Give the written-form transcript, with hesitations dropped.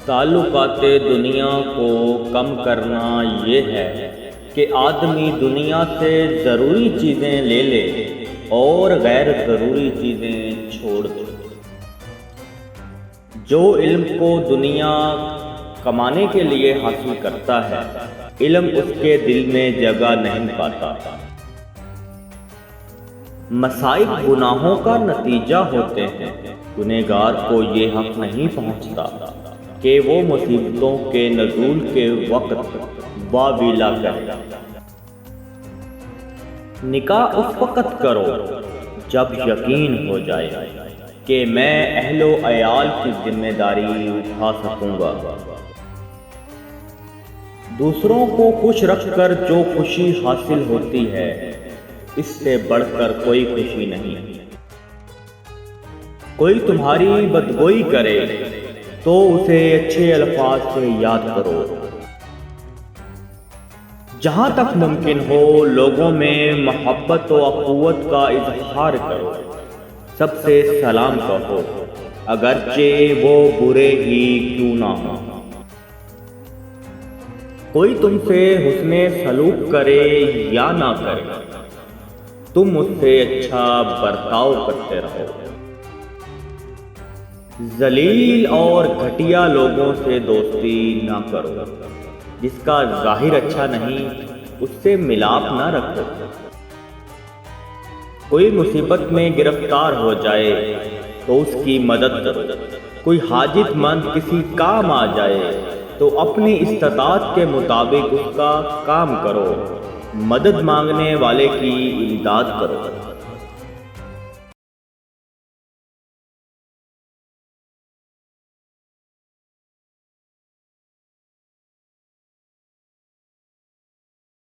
تعلقات دنیا کو کم کرنا یہ ہے کہ آدمی دنیا سے ضروری چیزیں لے لے اور غیر ضروری چیزیں چھوڑ دے۔ جو علم کو دنیا کمانے کے لیے حاصل کرتا ہے، علم اس کے دل میں جگہ نہیں پاتا۔ مصائب گناہوں کا نتیجہ ہوتے ہیں، گنہگار کو یہ حق نہیں پہنچتا کہ وہ مصیبتوں کے نزول کے وقت واویلا کرے۔ نکاح اس وقت کرو جب یقین ہو جائے کہ میں اہل و عیال کی ذمہ داری اٹھا سکوں گا۔ دوسروں کو خوش رکھ کر جو خوشی حاصل ہوتی ہے، اس سے بڑھ کر کوئی خوشی نہیں۔ کوئی تمہاری بدگوئی کرے تو اسے اچھے الفاظ سے یاد کرو۔ جہاں تک ممکن ہو لوگوں میں محبت و اخوت کا اظہار کرو۔ سب سے سلام کہو، اگرچہ وہ برے ہی کیوں نہ ہوں۔ کوئی تم سے حسن سلوک کرے یا نہ کرے، تم اس سے اچھا برتاؤ کرتے رہو۔ ذلیل اور گھٹیا لوگوں سے دوستی نہ کرو، جس کا ظاہر اچھا نہیں اس سے ملاپ نہ رکھو۔ کوئی مصیبت میں گرفتار ہو جائے تو اس کی مدد کرو۔ کوئی حاجت مند کسی کام آ جائے تو اپنی استطاعت کے مطابق اس کا کام کرو۔ مدد مانگنے والے کی امداد کرو۔